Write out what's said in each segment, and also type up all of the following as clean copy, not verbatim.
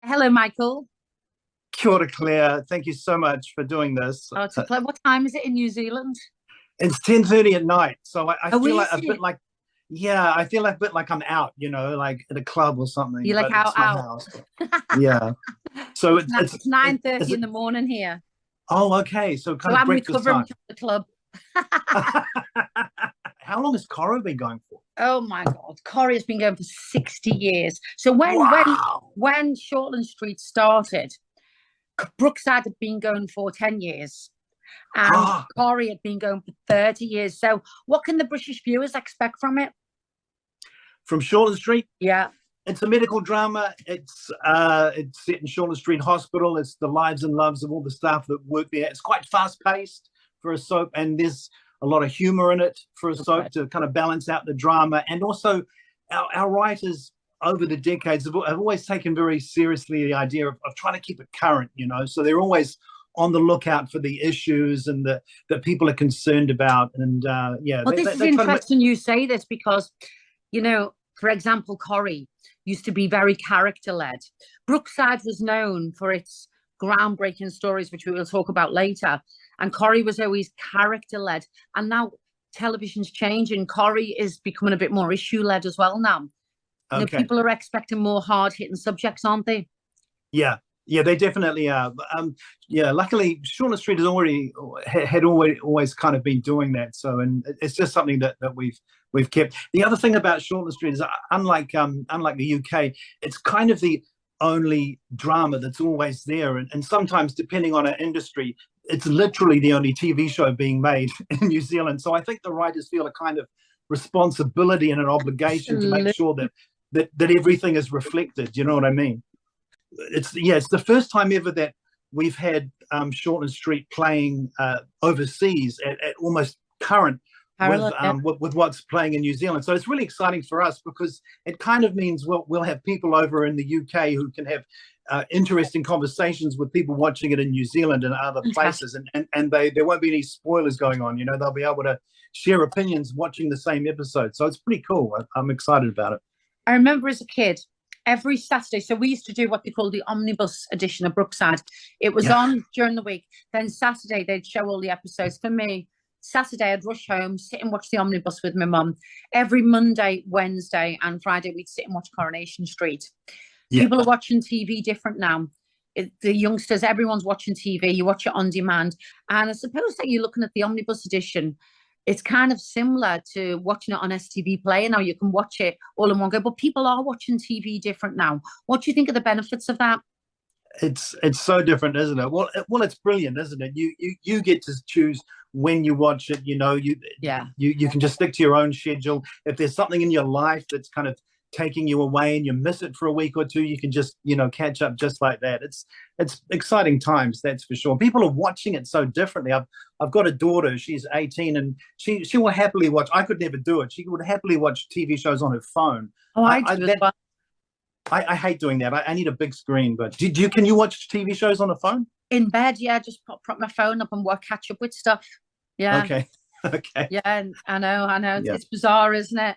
Hello, Michael. Kia ora, Claire. Thank you so much for doing this. Oh, it's a pleasure. What time is it in New Zealand? It's 10:30 at night, so I Oh, feel like is a bit it? like, yeah, I feel like a bit like I'm out, like at a club or something, You like but out it's my out? house. Yeah. So It's nine is thirty it? in the morning here. Oh, okay. So So kind of I'm breakfast recovering time. from the club. How long has Coro been going for? Oh my God. Corrie has been going for 60 years. So Wow. when Shortland Street started, Brookside had been going for 10 years and Ah, Corrie had been going for 30 years. So what can the British viewers expect from it? from Shortland Street. Yeah. It's a medical drama. It's set in Shortland Street Hospital. It's the lives and loves of all the staff that work there. It's quite fast paced for a soap, and there's a lot of humor in it for a soap Okay. to kind of balance out the drama. And also, our writers over the decades have always taken very seriously the idea of trying to keep it current. So they're always on the lookout for the issues and that people are concerned about. And yeah, Well, they, this they, is they try to make. interesting you say this because, for example, Corrie used to be very character led. Brookside was known for its groundbreaking stories, which we will talk about later. And Corrie was always character led. And now television's changing. Corrie is becoming a bit more issue led as well now. Okay. People are expecting more hard hitting subjects, aren't they? Yeah, yeah, they definitely are. Yeah, luckily, Shortland Street has had always kind of been doing that. So, and it's just something that we've kept. The other thing about Shortland Street is, unlike the UK, it's kind of the only drama that's always there, and sometimes depending on our industry, it's literally the only TV show being made in New Zealand. So I think the writers feel a kind of responsibility and an obligation to make Absolutely. sure that everything is reflected. You know what I mean? It's the first time ever that we've had Shortland Street playing overseas at almost current Parallel, yeah. with what's playing in New Zealand. So it's really exciting for us because it kind of means we'll have people over in the UK who can have interesting conversations with people watching it in New Zealand and other Fantastic. places, and there won't be any spoilers going on. They'll be able to share opinions watching the same episode. So it's pretty cool. I'm excited about it. I remember as a kid, every Saturday, so we used to do what they call the omnibus edition of Brookside. It was Yeah. on during the week. Then Saturday, they'd show all the episodes. For me, Saturday, I'd rush home, sit and watch the omnibus with my mum. Every Monday, Wednesday, and Friday, we'd sit and watch Coronation Street. Yeah. People are watching TV different now. The youngsters, everyone's watching TV. You watch it on demand. And I suppose that you're looking at the omnibus edition, it's kind of similar to watching it on STV Player now. You can watch it all in one go, but people are watching TV different now. What do you think of the benefits of that? It's so different, isn't it? Well, it's brilliant, isn't it? You get to choose when you watch it. Yeah. You can just stick to your own schedule. If there's something in your life that's kind of taking you away and you miss it for a week or two, you can just catch up just like that. It's exciting times, that's for sure. People are watching it so differently. I've got a daughter. She's 18, and she will happily watch. I could never do it. She would happily watch TV shows on her phone. Oh, I I do as that well. I hate doing that. I need a big screen. But can you watch TV shows on a phone? In bed, yeah, just prop my phone up and work, catch up with stuff. Yeah, Okay. Okay. yeah, and I know. Yeah. It's bizarre, isn't it?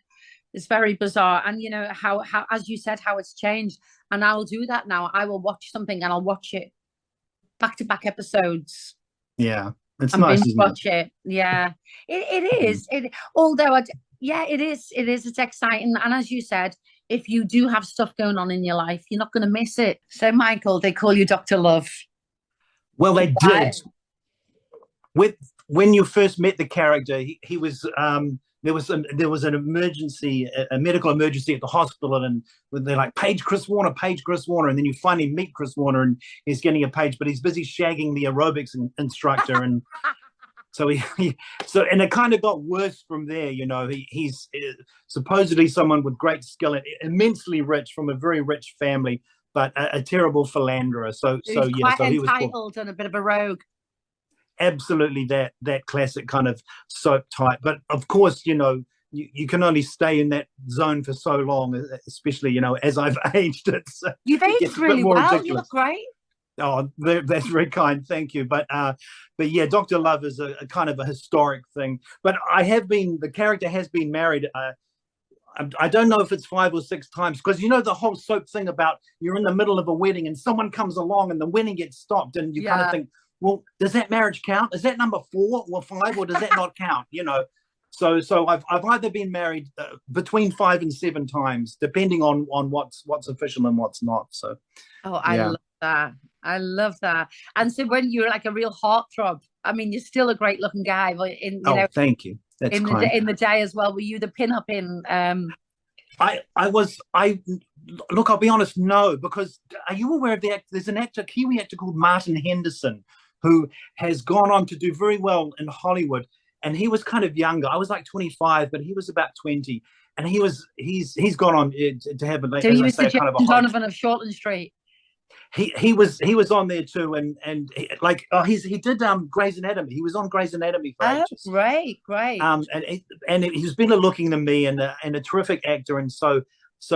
It's very bizarre. And you know how as you said, how it's changed. And I'll do that now. I will watch something and I'll watch it back to back episodes Yeah. It's and nice, binge isn't it? watch it. Yeah, it Mm. is. Although yeah, it is. It is. It's exciting. And as you said, if you do have stuff going on in your life, you're not going to miss it. So, Michael, they call you Dr. Love. Well, they Why? did. With When you first met the character, he was there was an emergency, a medical emergency at the hospital, and they're like, page Chris Warner, and then you finally meet Chris Warner, and he's getting a page, but he's busy shagging the aerobics instructor, and so and it kind of got worse from there. He's supposedly someone with great skill, immensely rich from a very rich family, but a terrible philanderer. He's Yeah, quite so he was called. entitled and a bit of a rogue. Absolutely that classic kind of soap type. But of course, you can only stay in that zone for so long, especially, as I've aged, You've it gets aged a bit really more well. You ridiculous. look great. Oh, that's very kind. Thank you. But yeah, Dr. Love is a kind of a historic thing. But the character has been married. I don't know if it's 5 or 6 times, because you know the whole soap thing about you're in the middle of a wedding and someone comes along and the wedding gets stopped, and you kind of think, well, does that marriage count? Is that number 4 or 5, or does that not count? You know, so I've either been married between 5 and 7 times, depending on what's official and what's not. So, I love that. I love that. And so when you're like a real heartthrob, I mean, you're still a great looking guy, but thank you. That's kind. In the day as well. Were you the pin-up in? Look, I'll be honest, no, because are you aware of the actor? There's an actor, Kiwi actor called Martin Henderson, who has gone on to do very well in Hollywood, and he was kind of younger. I was like 25, but he was about 20, and he's gone on to have a. So he was the Donovan of Shortland Street. He was on there too, and he did Grey's Anatomy. He was on Grey's Anatomy for ages. Great. And he's better looking than me, and a terrific actor, and so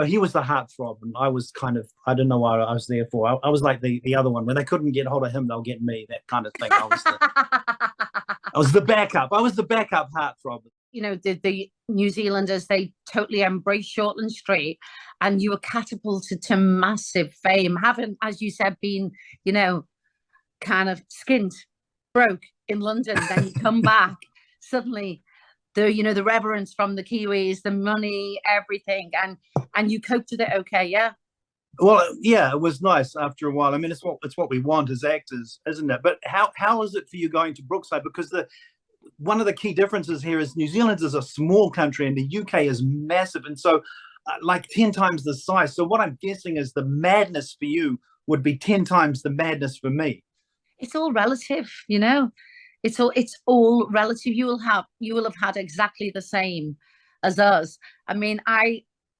he was the heartthrob, and I was kind of, I don't know what I was there for. I was like the other one. When they couldn't get hold of him, they'll get me. That kind of thing. I was the backup. I was the backup heartthrob. You know, the New Zealanders, they totally embraced Shortland Street, and you were catapulted to massive fame, having, as you said, been, you know, kind of skint, broke in London. Then you come back, suddenly the reverence from the Kiwis, the money, everything, and you coped with it okay, yeah? Well, yeah, it was nice after a while. I mean, it's what we want as actors, isn't it? But how is it for you going to Brookside? Because one of the key differences here is New Zealand is a small country and the UK is massive, and so like 10 times the size. So what I'm guessing is the madness for you would be 10 times the madness for me. It's all relative, you know. It's all relative. You will have had exactly the same as us. I mean,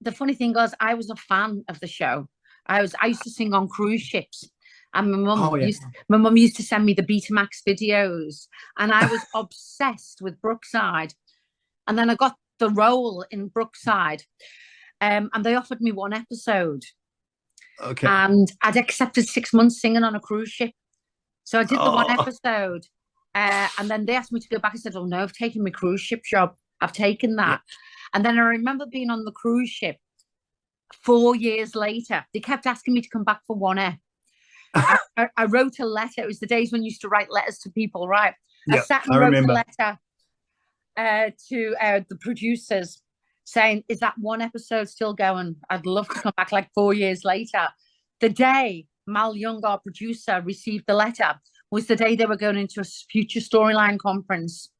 the funny thing was, I was a fan of the show. I used to sing on cruise ships. And my mum used to send me the Betamax videos, and I was obsessed with Brookside. And then I got the role in Brookside, and they offered me 1 episode. Okay. And I'd accepted 6 months singing on a cruise ship. So I did the 1 episode, and then they asked me to go back. I said, "Oh no, I've taken my cruise ship job. I've taken that." Yeah. And then I remember being on the cruise ship 4 years later. They kept asking me to come back for 1 I wrote a letter. It was the days when you used to write letters to people, right? Yeah, I sat and wrote a letter to the producers saying, "Is that 1 episode still going? I'd love to come back," like 4 years later. The day Mal Young, our producer, received the letter was the day they were going into a future storyline conference.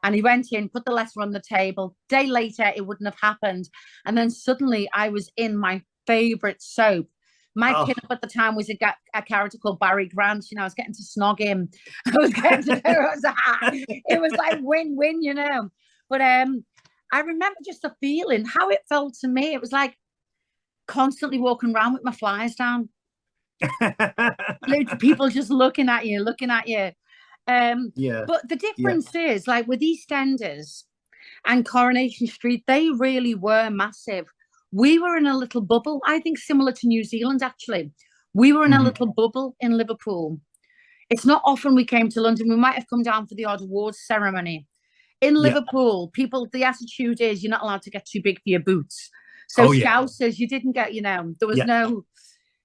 And he went in, put the letter on the table. Day later, it wouldn't have happened. And then suddenly I was in my favourite soap. My pin-up at the time was a character called Barry Grant. You know, I was getting to snog him. I was getting to it was like win-win, you know. But I remember just the feeling, how it felt to me. It was like constantly walking around with my flies down. People just looking at you. But the difference is, like with EastEnders and Coronation Street, they really were massive. We were in a little bubble, I think similar to New Zealand, actually. We were in a little bubble in Liverpool. It's not often we came to London. We might have come down for the odd awards ceremony. In Liverpool, the attitude is you're not allowed to get too big for your boots. So Scousers, you didn't get, you know, there was no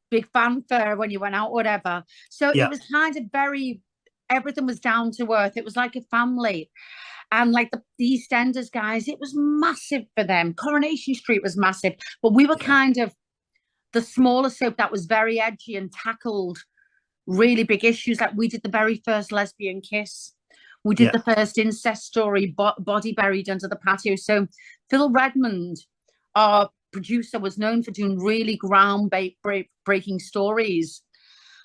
big fanfare when you went out, whatever. So it was kind of everything was down to earth. It was like a family. And like the EastEnders guys, it was massive for them. Coronation Street was massive. But we were kind of the smaller soap that was very edgy and tackled really big issues. Like we did the very first lesbian kiss. We did the first incest story, body buried under the patio. So Phil Redmond, our producer, was known for doing really groundbreaking stories.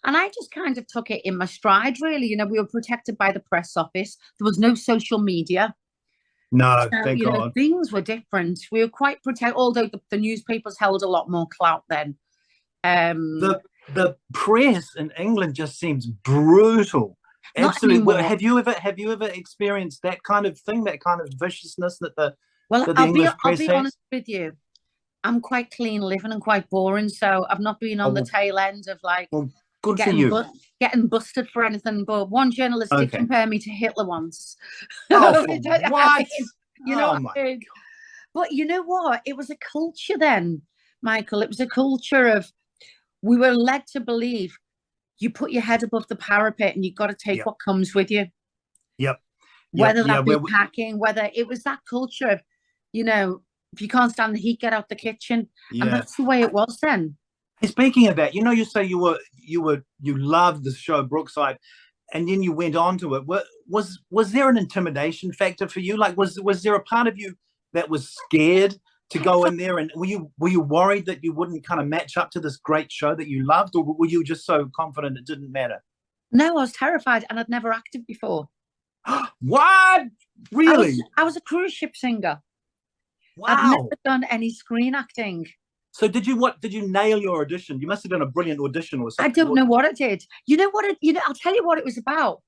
And I just kind of took it in my stride, really. You know, we were protected by the press office. There was no social media. No, thank God. Things were different. We were quite protected, although the newspapers held a lot more clout then. The press in England just seems brutal. Absolutely. Have you ever experienced that kind of thing, that kind of viciousness that the English press has? I'll be honest with you. I'm quite clean living and quite boring, so I've not been on the tail end of like. Well, good for you. Getting busted for anything, but one journalist did compare me to Hitler once. Oh, what? You know, But you know what? It was a culture then, Michael. It was a culture of, we were led to believe you put your head above the parapet and you've got to take Yep. what comes with you. Yep. Whether that be packing, whether it was that culture of, if you can't stand the heat, get out the kitchen. Yeah. And that's the way it was then. And speaking of that, you say you loved the show Brookside, and then you went on to it. Was there an intimidation factor for you? Like, was there a part of you that was scared to go in there, and were you worried that you wouldn't kind of match up to this great show that you loved, or were you just so confident it didn't matter? No, I was terrified, and I'd never acted before. What? Really? I was a cruise ship singer. Wow. I've never done any screen acting. So did you nail your audition? You must have done a brilliant audition or something. I don't know what I did. You know what? I'll tell you what it was about.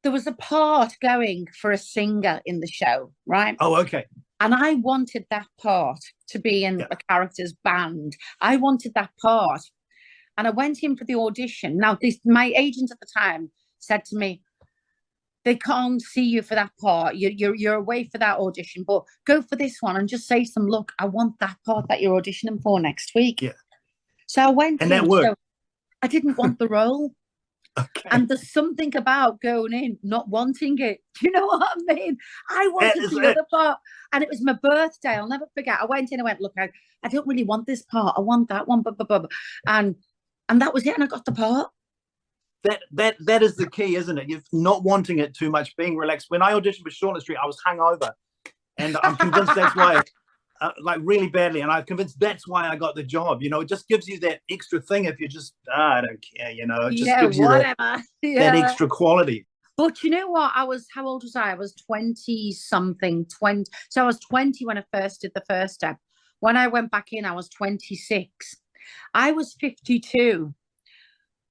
There was a part going for a singer in the show, right? Oh, okay. And I wanted that part to be in a character's band. I wanted that part. And I went in for the audition. Now, my agent at the time said to me, they can't see you for that part. You're away for that audition, but go for this one and just say some, look, I want that part that you're auditioning for next week. Yeah. So I went and that worked. So I didn't want the role. Okay. And there's something about going in, not wanting it. Do you know what I mean? I wanted the other part. And it was my birthday. I'll never forget. I went in and went, look, I don't really want this part. I want that one. And that was it. And I got the part. That is the key, isn't it? You're not wanting it too much, being relaxed. When I auditioned for Shortland Street, I was hungover, and I'm convinced that's why, like really badly, and I'm convinced that's why I got the job. It just gives you that extra thing if you just, I don't care, it just gives you that extra quality. But you know what? How old was I? I was 20-something, 20. So I was 20 when I first did the first step. When I went back in, I was 26. I was 52.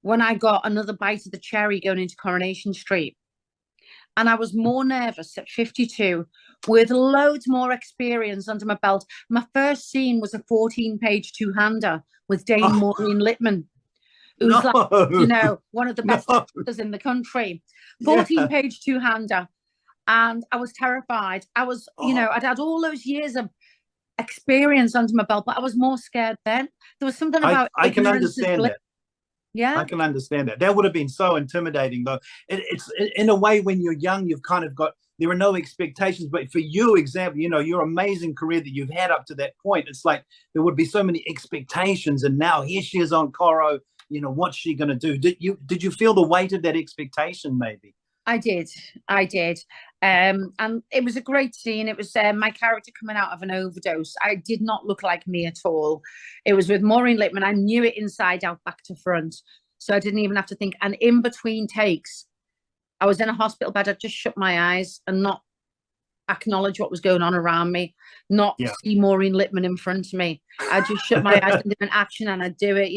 When I got another bite of the cherry going into Coronation Street. And I was more nervous at 52 with loads more experience under my belt. My first scene was a 14-page two-hander with Dame Maureen Lipman, who's one of the best actors in the country. 14-page two-hander. And I was terrified. I was, I'd had all those years of experience under my belt, but I was more scared then. There was something about I can understand that. Yeah, I can understand that. That would have been so intimidating, though. It's in a way, when you're young, you've kind of got, there are no expectations. But for you, example, your amazing career that you've had up to that point, it's like there would be so many expectations, and now here she is on Coro. What's she going to do? Did you feel the weight of that expectation? Maybe. I did. And it was a great scene. It was my character coming out of an overdose. I did not look like me at all. It was with Maureen Lipman. I knew it inside out, back to front. So I didn't even have to think. And in between takes, I was in a hospital bed. I just shut my eyes and not acknowledge what was going on around me, not see Maureen Lipman in front of me. I just shut my eyes and did an action, and I'd do it.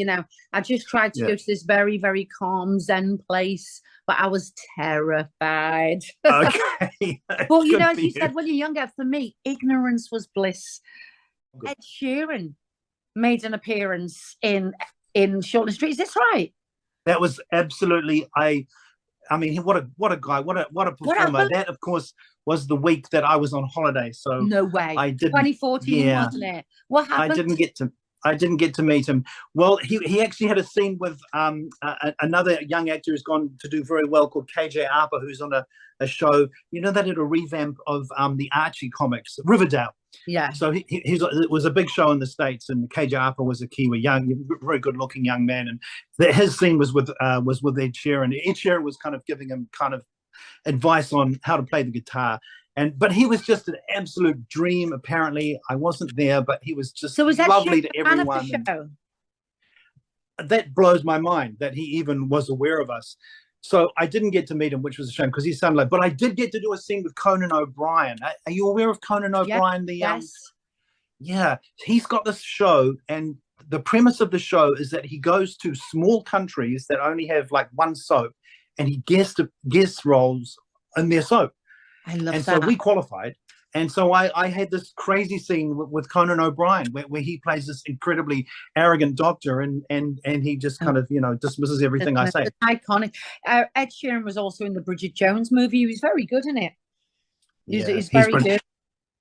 I just tried to go to this very, very calm Zen place, but I was terrified. Okay. But as you said, when you're younger, for me, ignorance was bliss. Good. Ed Sheeran made an appearance in Shortland Street. Is this right? That was absolutely I mean, what a guy, what a performer. That, of course, was the week that I was on holiday. So no way. I didn't. 2014, wasn't it? What happened? I didn't get to meet him. Well, he actually had a scene with another young actor who's gone to do very well, called KJ Arpa, who's on a show. They did a revamp of the Archie comics, Riverdale. Yeah. So it was a big show in the States, and KJ Arpa was a Kiwi, very good-looking young man, and his scene was with Ed Sheeran. Ed Sheeran was kind of giving him kind of advice on how to play the guitar. But he was just an absolute dream. Apparently, I wasn't there, but he was just lovely to everyone. That blows my mind that he even was aware of us. So I didn't get to meet him, which was a shame, because he sounded like. But I did get to do a scene with Conan O'Brien. Are you aware of Conan O'Brien? Yes. Yeah, he's got this show, and the premise of the show is that he goes to small countries that only have like one soap, and he guest roles in their soap. I love that. And so we qualified. And so I had this crazy scene with Conan O'Brien where he plays this incredibly arrogant doctor, and he just kind of, dismisses everything I say. It's iconic. Ed Sheeran was also in the Bridget Jones movie. He was very good in it. He's very good.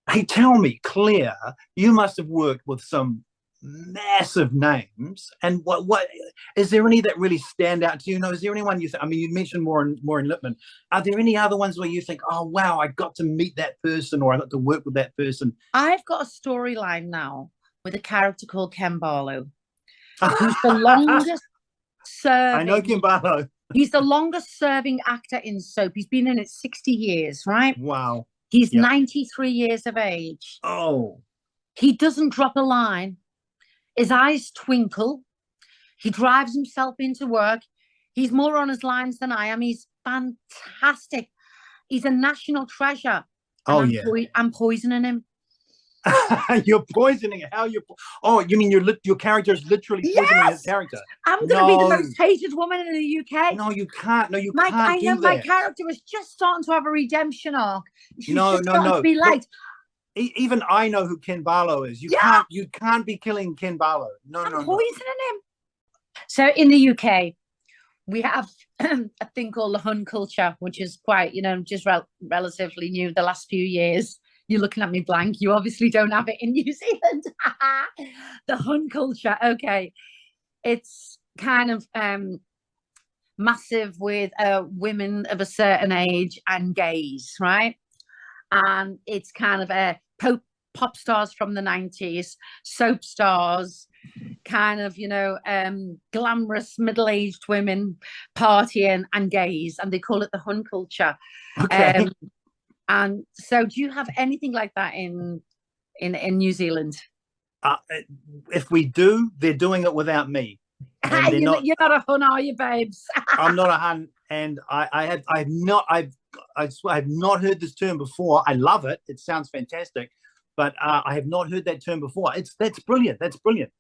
Hey, tell me, Claire, you must have worked with some massive names. And what is there any that really stand out to you? Is there anyone you think? I mean, you mentioned Maureen Lipman. Are there any other ones where you think, oh wow, I got to meet that person, or I got to work with that person? I've got a storyline now with a character called Ken Barlow, who's the longest serving. I know Ken Barlow. He's the longest serving actor in soap. He's been in it 60 years, right? Wow. He's 93 years of age. Oh. He doesn't drop a line. His eyes twinkle. He drives himself into work. He's more on his lines than I am. He's fantastic. He's a national treasure. I'm poisoning him. You're poisoning it. How you? Oh, you mean your character is literally poisoning his character? I'm going to be the most hated woman in the UK. No, you can't. No, you can't. I know my that. character was just starting to have a redemption arc. She's no. To be liked. Even I know who Ken Barlow is. You can't be killing Ken Barlow. No. Poisoning him. So in the UK, we have a thing called the Hun culture, which is quite, just relatively new the last few years. You're looking at me blank. You obviously don't have it in New Zealand. The Hun culture. Okay. It's kind of massive with women of a certain age and gays, right? And it's kind of pop stars from the 90s, soap stars, kind of, glamorous middle-aged women partying and gays, and they call it the Hun culture. Okay. And so do you have anything like that in New Zealand? If we do, they're doing it without me. You're not a Hun, are you, babes? I'm not a Hun, and I've not heard this term before. I love it. It sounds fantastic, but I have not heard that term before. That's brilliant. That's brilliant.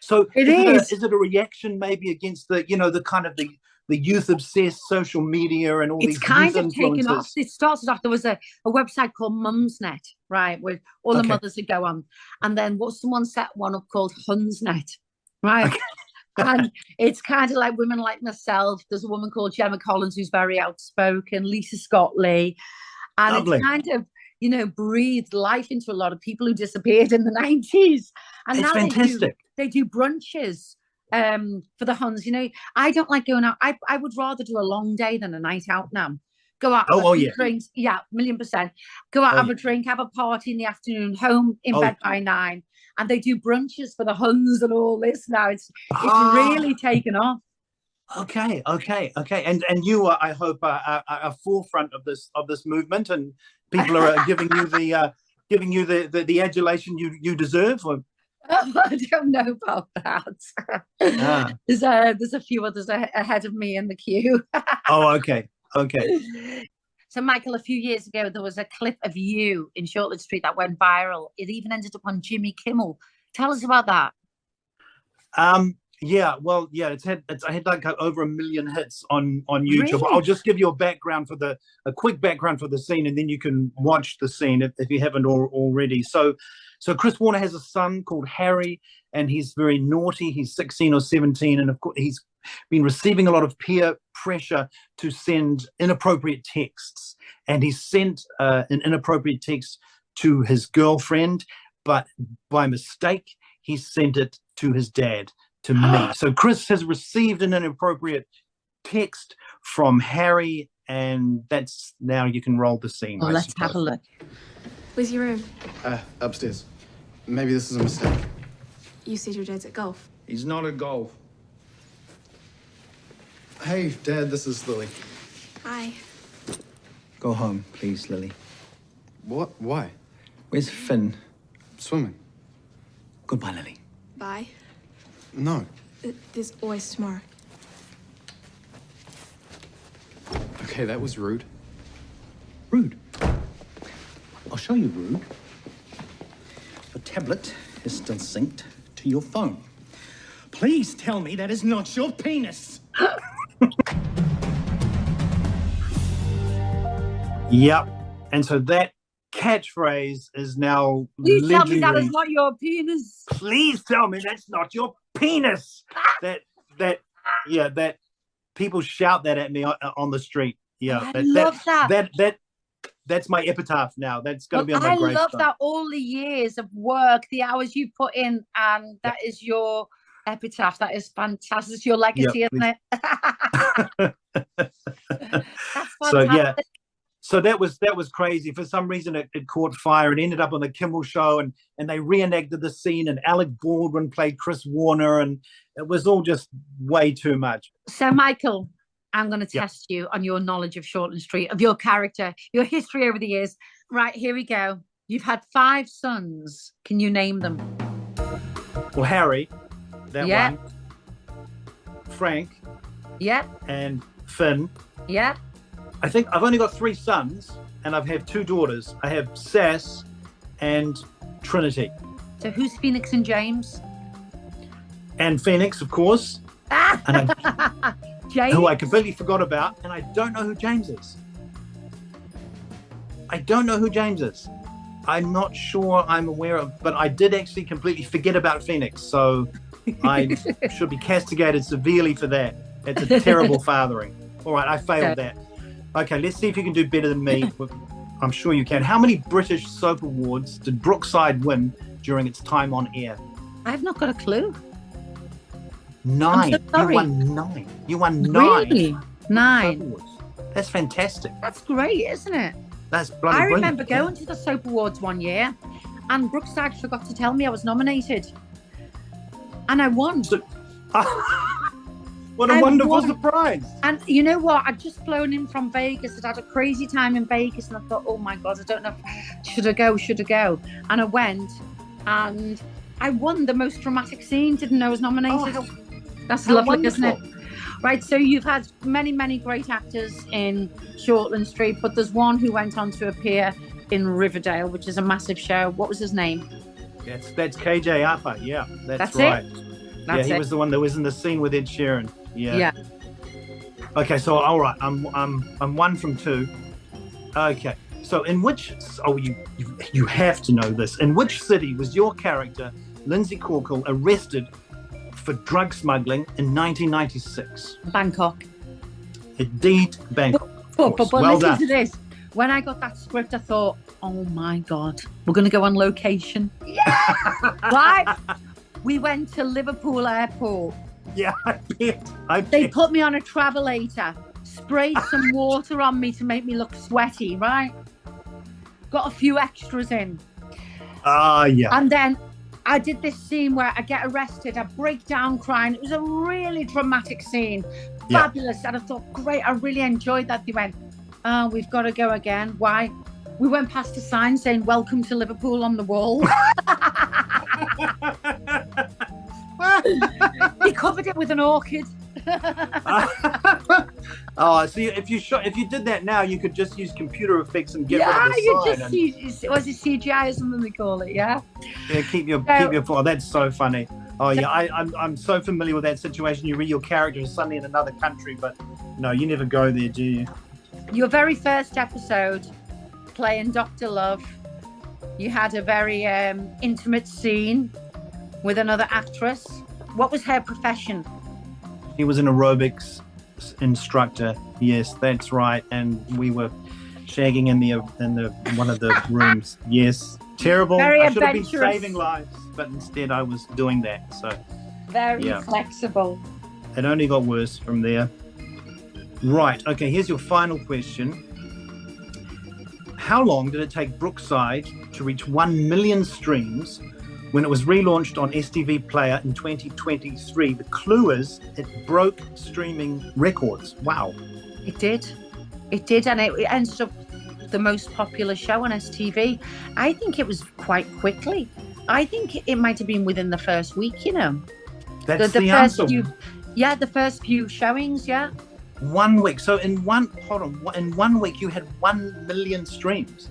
So is it a reaction maybe against the kind of the youth obsessed social media and all these kind of influences? taken off. It started off, there was a website called Mumsnet, right, where all the mothers would go on, and then someone set one up called Hunsnet, right? Okay. And it's kind of like women like myself. There's a woman called Gemma Collins who's very outspoken, Lisa Scott Lee, and Lovely. It's kind of breathed life into a lot of people who disappeared in the 90s. And it's now fantastic. They do brunches for the Huns. I don't like going out. I would rather do a long day than a night out now. Go out, have a few drinks. Yeah, 1,000,000%. Go out, have a drink, have a party in the afternoon, home in bed by 9. And they do brunches for the Huns and all this now. It's really taken off. Okay. And you are, I hope, a forefront of this movement, and people are giving you the adulation you deserve. Or... I don't know about that. There's a few others ahead of me in the queue. Oh, okay. So, Michael, a few years ago, there was a clip of you in Shortland Street that went viral. It even ended up on Jimmy Kimmel. Tell us about that. I had like over 1 million hits on YouTube. Really? I'll just give you a quick background for the scene, and then you can watch the scene if you haven't already. So Chris Warner has a son called Harry, and he's very naughty. He's 16 or 17, and of course he's been receiving a lot of peer pressure to send inappropriate texts, and he sent an inappropriate text to his girlfriend, but by mistake he sent it to his dad, to me. So Chris has received an inappropriate text from Harry, and that's now you can roll the scene. Well, let's have a look. Where's your room? Upstairs. Maybe this is a mistake. You said your dad's at golf. He's not at golf. Hey, Dad, this is Lily. Hi. Go home, please, Lily. What? Why? Where's Finn? Swimming. Goodbye, Lily. Bye. No. There's always tomorrow. Okay, that was rude. Rude? I'll show you rude. Your tablet is still synced to your phone. Please tell me that is not your penis. Yep. And so that catchphrase is now Please legendary. tell me that is not your penis. Please tell me that's not your penis. that people shout that at me on the street. Yeah, I love that. That that's my epitaph now. That's going to Well, be on my I love gravestone. that all the years of work, the hours you put in, and that is your epitaph. That is fantastic. It's your legacy, Yep. isn't it? That's So fantastic. yeah, so that was crazy. For some reason, it caught fire and ended up on the Kimmel Show, and they reenacted the scene. And Alec Baldwin played Chris Warner, and it was all just way too much. So, Michael, I'm going to Yep. test you on your knowledge of Shortland Street, of your character, your history over the years. Right, here we go. You've had 5 sons. Can you name them? Well, Harry, that Yeah. one, Frank, Yeah, and Finn. yeah. I think I've only got 3 sons, and I have 2 daughters. I have Sass and Trinity, So who's Phoenix and James? and Phoenix, of course, and James? who I completely forgot about, and I don't know who James is. I don't know who James is. I'm not sure I'm aware of, but I did actually completely forget about Phoenix, so I should be castigated severely for that. It's a terrible fathering. All right, I failed that. Okay, let's see if you can do better than me. I'm sure you can. How many British soap awards did Brookside win during its time on air? I've not got a clue. 9. I'm so sorry. You won 9. You won 9 Really? soap 9. awards. That's fantastic. That's great, isn't it? That's bloody I brilliant. remember going to the Soap Awards one year, and Brookside forgot to tell me I was nominated. And I won. So- what a I wonderful won. surprise. And you know what? I'd just flown in from Vegas. I'd had a crazy time in Vegas, and I thought, oh my God, I don't know. Should I go? And I went, and I won the most dramatic scene. Didn't know I was nominated. Oh, That's how lovely, isn't it? wonderful. Right, so you've had many, many great actors in Shortland Street, but there's one who went on to appear in Riverdale, which is a massive show. What was his name? That's KJ Apa. Yeah, that's That's right. That's he it. was the one that was in the scene with Ed Sheeran. Yeah. Yeah. Okay, so all right, I'm 1 from 2. Okay, so in which? Oh, you have to know this. In which city was your character, Lindsay Corkle, arrested for drug smuggling in 1996? Bangkok. Indeed, Bangkok. But Well listen done. to this. When I got that script, I thought, oh my God, we're going to go on location. Yeah! Right? We went to Liverpool Airport. Yeah, I bet. They put me on a travelator, sprayed some water on me to make me look sweaty, right? Got a few extras in. Yeah. And then I did this scene where I get arrested, I break down crying. It was a really dramatic scene. Yeah. Fabulous. And I thought, great, I really enjoyed that. They went, oh, we've got to go again. Why? We went past a sign saying, welcome to Liverpool on the wall. He covered it with an orchid. See, if you did that now, you could just use computer effects and get rid Yeah, of the you sign. just use, was it CGI or something they call it, yeah? Yeah, keep your. Oh, that's so funny. Oh yeah, I'm so familiar with that situation. You read your character is suddenly in another country, but no, you never go there, do you? Your very first episode, playing Dr. Love, you had a very intimate scene with another actress. What was her profession? He was an aerobics instructor. Yes, that's right. And we were shagging in the one of the rooms. Yes, terrible. Very I should have been adventurous. saving lives, but instead I was doing that. So Very Yeah. flexible. it only got worse from there. Right. Okay. Here's your final question. How long did it take Brookside to reach 1 million streams when it was relaunched on STV Player in 2023? The clue is it broke streaming records. Wow. It did, and it ended up the most popular show on STV. I think it was quite quickly. I think it might have been within the first week, you know. That's the the first answer. the first few showings, yeah. 1 week. So in one week you had 1 million streams.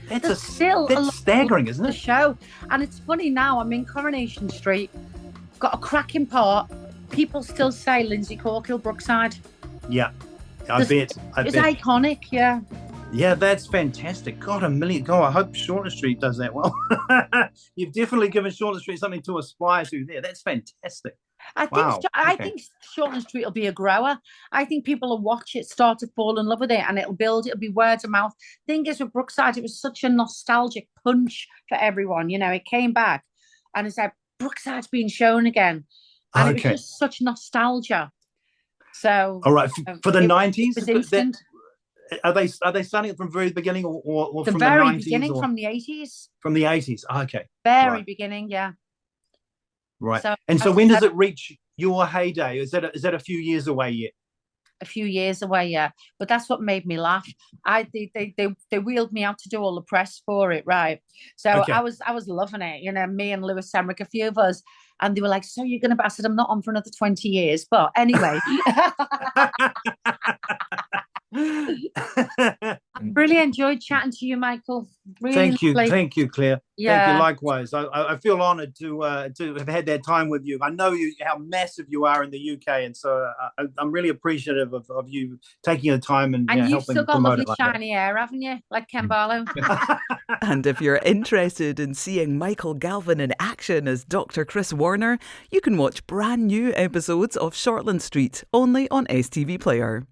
There's still a lot That's of staggering, isn't the it? show. And it's funny now, I'm in Coronation Street, got a cracking part. People still say Lindsay Corkle, Brookside. Yeah. I bet. It's iconic, yeah. Yeah, that's fantastic. God, 1 million. God, I hope Shortland Street does that well. You've definitely given Shortland Street something to aspire to there. That's fantastic. Wow, I okay. think Shortland Street will be a grower. I think people will watch it, start to fall in love with it, and it'll build. It'll be word of mouth. Thing is, with Brookside, it was such a nostalgic punch for everyone. You know, it came back, and it's like Brookside's being shown again, and it was Okay. just such nostalgia. So, All right. For the it 90s, was instant. are they starting it from very beginning or The from the very 90s beginning, or from the 80s, from the 80s? Okay. very Right. beginning, yeah. Right. So, And so when does it reach your heyday? Is that a few years away yet? a few years away, yeah. But that's what made me laugh. They wheeled me out to do all the press for it, right? So Okay. I was loving it, you know, me and Lewis Semrick, a few of us, and they were like, "So you're gonna?" I said, "I'm not on for another 20 years." But anyway, I really enjoyed chatting to you, Michael. Really Thank you, lovely. Claire. Thank you. Yeah. Likewise. I feel honoured to have had that time with you. I know how massive you are in the UK, and so I'm really appreciative of you taking the time and And you've helping still got promote lovely it like that. shiny hair, haven't you? Like Ken Barlow. And if you're interested in seeing Michael Galvin in action as Dr. Chris Warner, you can watch brand new episodes of Shortland Street only on STV Player.